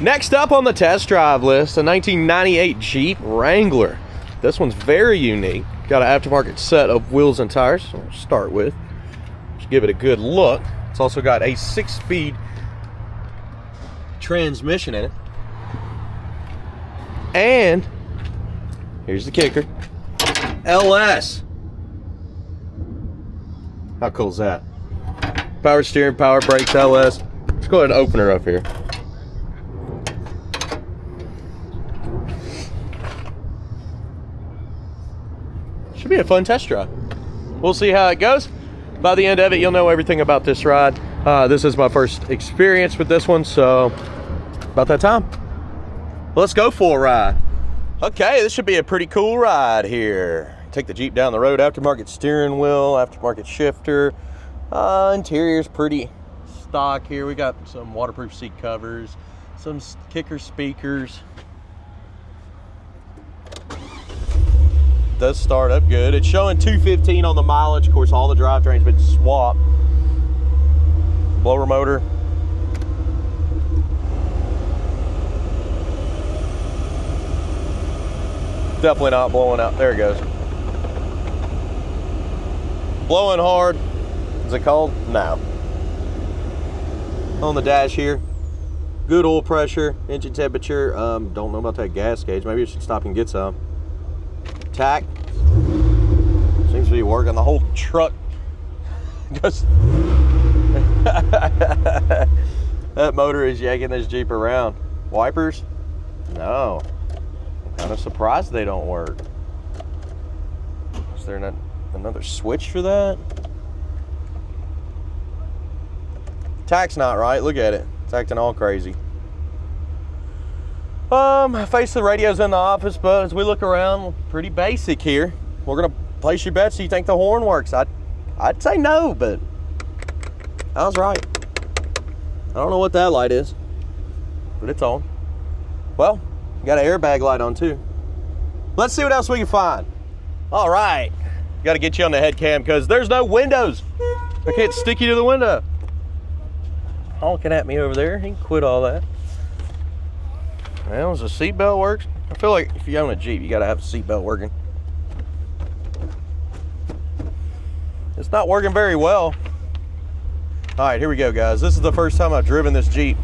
Next up on the test drive list, a 1998 Jeep Wrangler. This one's very unique. Got an aftermarket set of wheels and tires. So we'll start with. Just give it a good look. It's also got a 6-speed transmission in it. And here's the kicker. LS. How cool is that? Power steering, power brakes, LS. Let's go ahead and open her up here. Should be a fun test drive. We'll see how it goes. By the end of it, you'll know everything about this ride. This is my first experience with this one, so about that time. Let's go for a ride. Okay, this should be a pretty cool ride here. Take the Jeep down the road. Aftermarket steering wheel, aftermarket shifter. Interior's pretty stock here. We got some waterproof seat covers, some kicker speakers. Does start up good. It's showing 215 on the mileage. Of course, all the drivetrain's been swapped. Blower motor. Definitely not blowing out. There it goes. Blowing hard. Is it cold? No. On the dash here, good oil pressure, engine temperature. Don't know about that gas gauge. Maybe I should stop and get some. Tach seems to be working. The whole truck just that motor is yanking this Jeep around. Wipers? No. I'm kind of surprised they don't work. Is there not another switch for that? Tach's not right. Look at it. It's acting all crazy. Face the radio's in the office, but as we look around, pretty basic here. We're gonna place your bets. Do you think the horn works? I'd say no, but I was right. I don't know what that light is, but it's on. Well, got an airbag light on too. Let's see what else we can find. All right, got to get you on the head cam because there's no windows. I can't stick you to the window. Honking at me over there. He can quit all that. Well, does the seatbelt work? I feel like if you own a Jeep, you gotta have a seatbelt working. It's not working very well. All right, here we go, guys. This is the first time I've driven this Jeep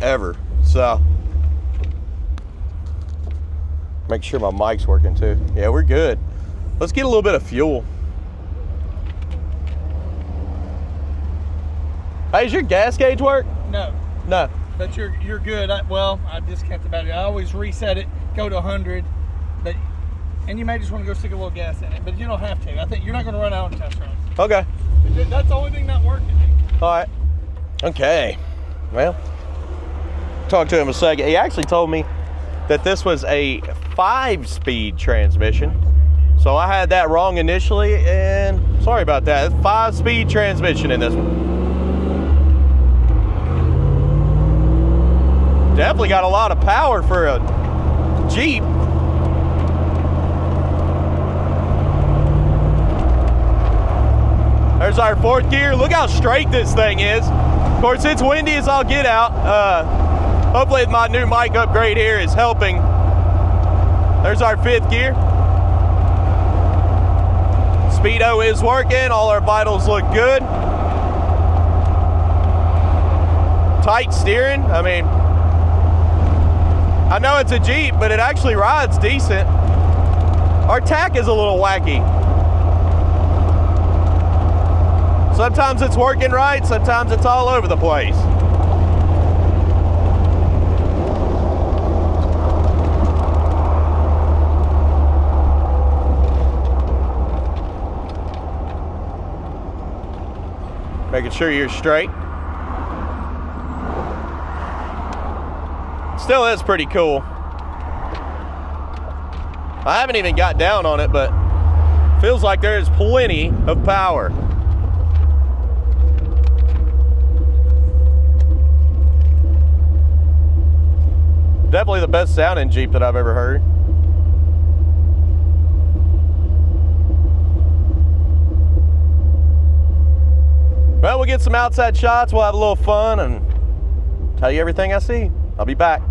ever. So, make sure my mic's working too. Yeah, we're good. Let's get a little bit of fuel. Hey, does your gas gauge work? No. No. But you're good. I discount the battery. I always reset it, go to 100, and you may just want to go stick a little gas in it, but you don't have to. I think you're not going to run out on test runs. Okay. That's the only thing not working. All right. Okay. Well, talk to him a second. He actually told me that this was a 5-speed transmission. So I had that wrong initially, and sorry about that. 5-speed transmission in this one. Definitely got a lot of power for a Jeep. There's our 4th gear. Look how straight this thing is. Of course, it's windy as all get out. Hopefully my new mic upgrade here is helping. There's our 5th gear. Speedo is working. All our vitals look good. Tight steering. I mean, I know it's a Jeep, but it actually rides decent. Our tach is a little wacky. Sometimes it's working right, sometimes it's all over the place. Making sure you're straight. Still is pretty cool. I haven't even got down on it, but feels like there is plenty of power. Definitely the best sounding Jeep that I've ever heard. Well, we'll get some outside shots, we'll have a little fun and tell you everything I see. I'll be back.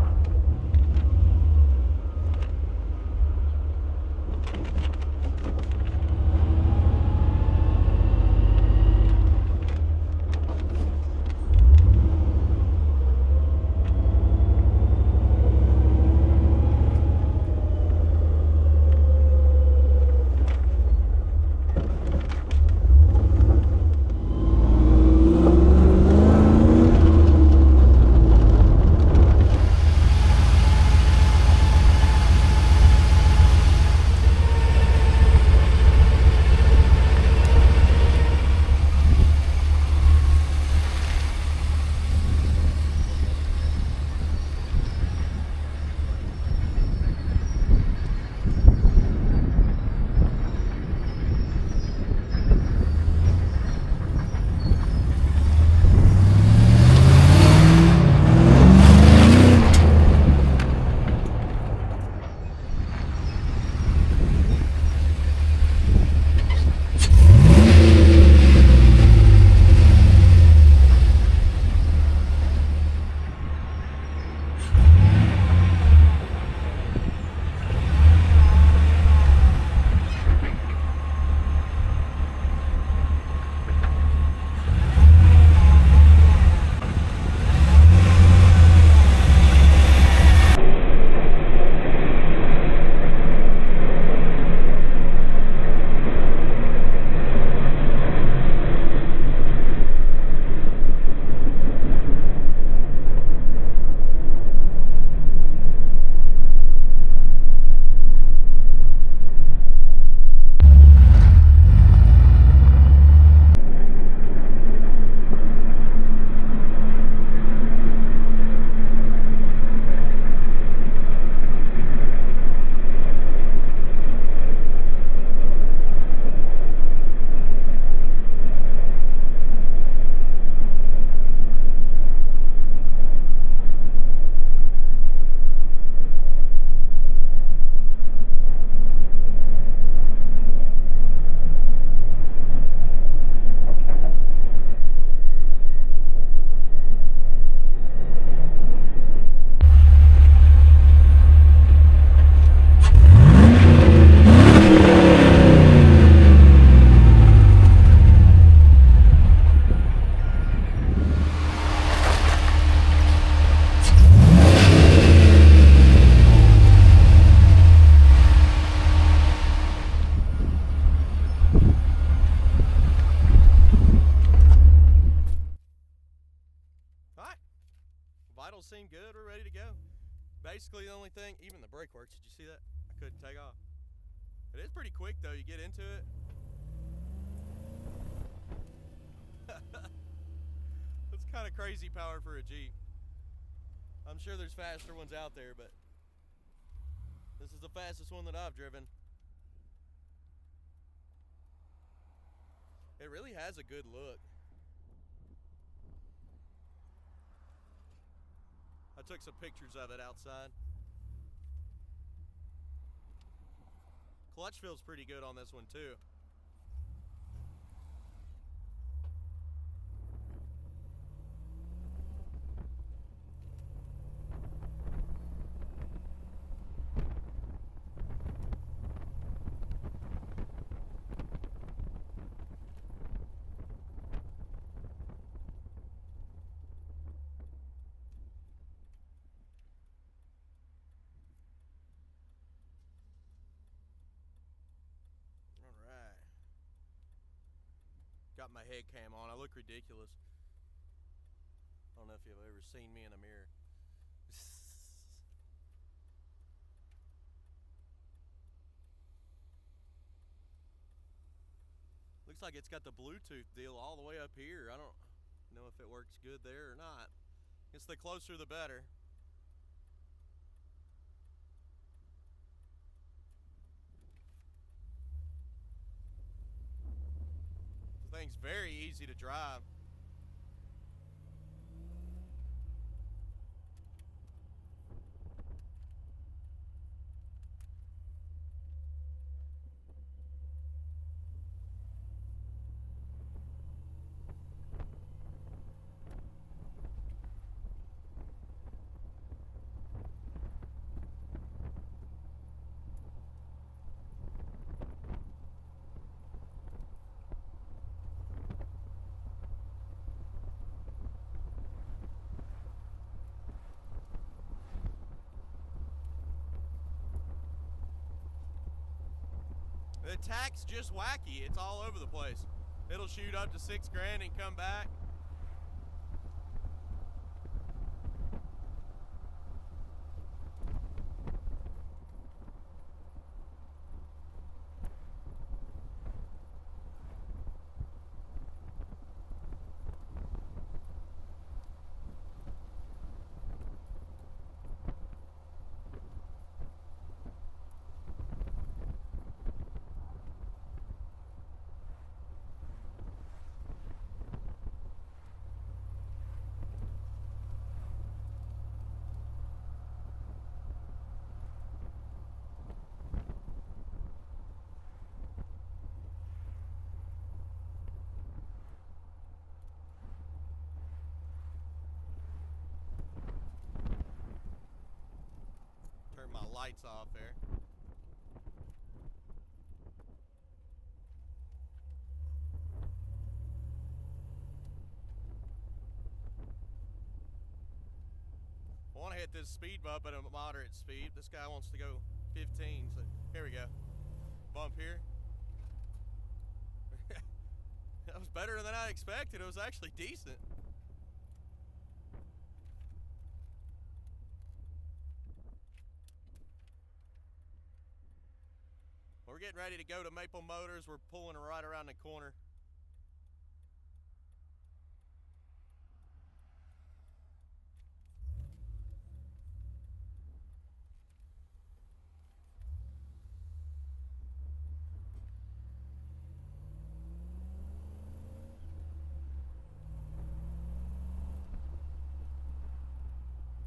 Vitals seem good. We're ready to go. Basically, the only thing, even the brake works. Did you see that? I couldn't take off. It is pretty quick though. You get into it. That's kind of crazy power for a Jeep. I'm sure there's faster ones out there, but this is the fastest one that I've driven. It really has a good look. I took some pictures of it outside. Clutch feels pretty good on this one too. Got my head cam on. I look ridiculous. I don't know if you've ever seen me in a mirror. Looks like it's got the Bluetooth deal all the way up here. I don't know if it works good there or not. It's the closer the better. The thing's very easy to drive. The tach's just wacky. It's all over the place. It'll shoot up to $6 grand and come back. Turn my lights off there. I want to hit this speed bump at a moderate speed. This guy wants to go 15, so here we go. Bump here. That was better than I expected. It was actually decent. We're getting ready to go to Maple Motors. We're pulling right around the corner.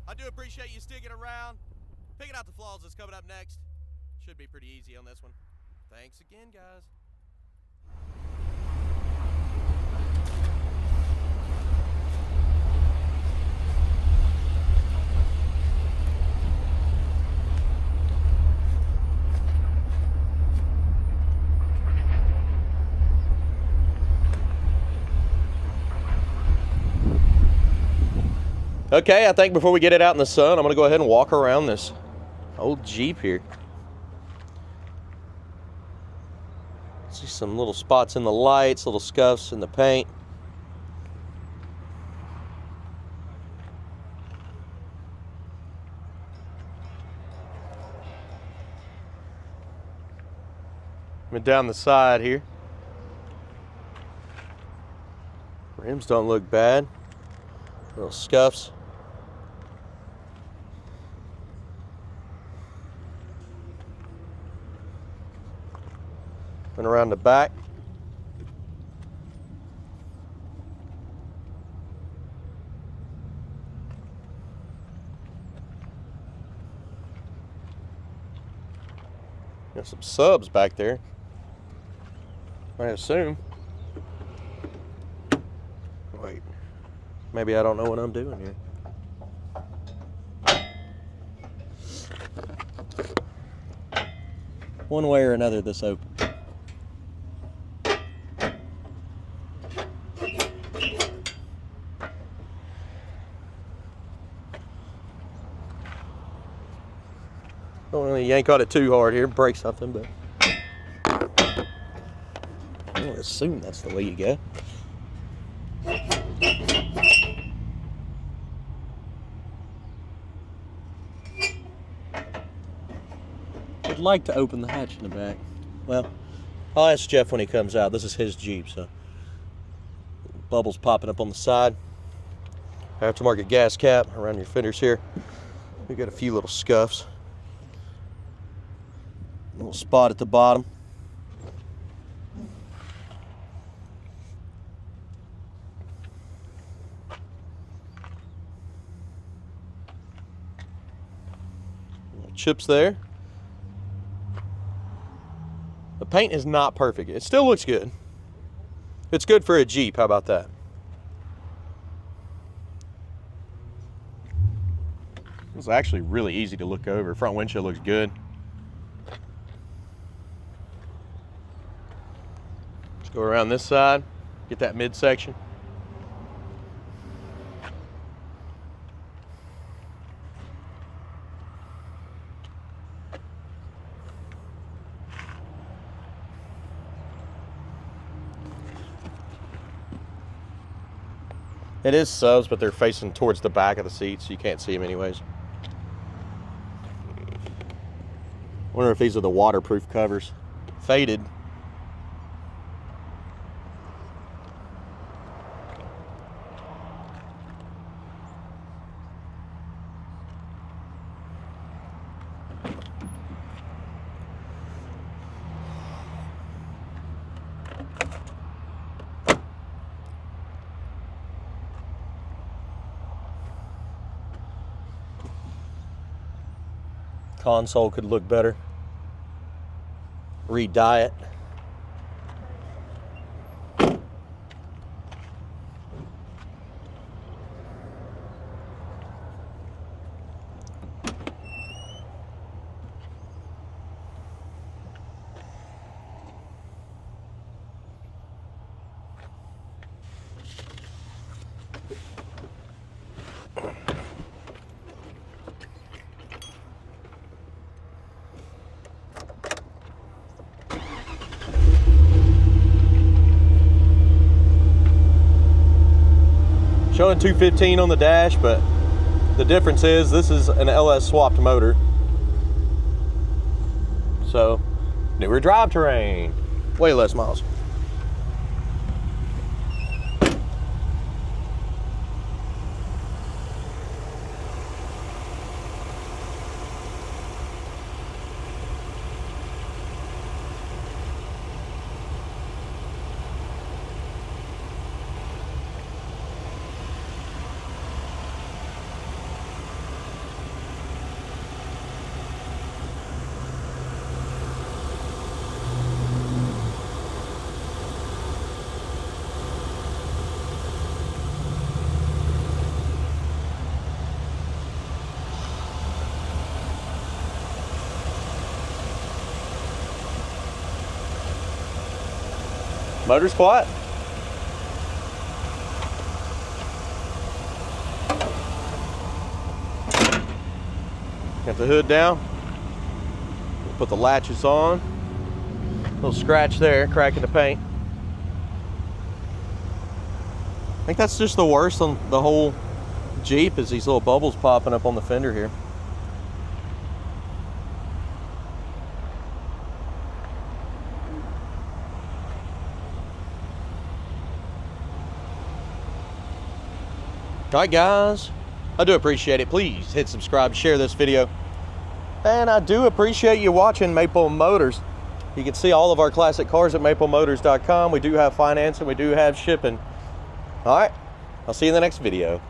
I do appreciate you sticking around. Picking out the flaws is coming up next. Should be pretty easy on this one. Thanks again, guys. Okay, I think before we get it out in the sun, I'm gonna go ahead and walk around this old Jeep here. See some little spots in the lights, little scuffs in the paint. Went down the side here. Rims don't look bad. Little scuffs. And around the back. Got some subs back there, I assume. Wait, maybe I don't know what I'm doing here. One way or another, this open. Don't really yank on it too hard here, break something, but I would assume that's the way you go. I'd like to open the hatch in the back. Well, I'll ask Jeff when he comes out. This is his Jeep, so bubbles popping up on the side. Aftermarket gas cap around your fenders here. We got a few little scuffs. A little spot at the bottom. Little chips there. The paint is not perfect. It still looks good. It's good for a Jeep. How about that? It's actually really easy to look over. Front windshield looks good. Let's go around this side, get that midsection. It is subs, but they're facing towards the back of the seat, so you can't see them anyways. Wonder if these are the waterproof covers. Faded. Console could look better. Re-dye it. Showing 215 on the dash, but the difference is this is an LS swapped motor. So, newer drivetrain, way less miles. Motor's quiet. Got the hood down. Put the latches on. Little scratch there, cracking the paint. I think that's just the worst on the whole Jeep, is these little bubbles popping up on the fender here. All right, guys, I do appreciate it. Please hit subscribe, share this video. And I do appreciate you watching Maple Motors. You can see all of our classic cars at maplemotors.com. We do have financing, we do have shipping. All right, I'll see you in the next video.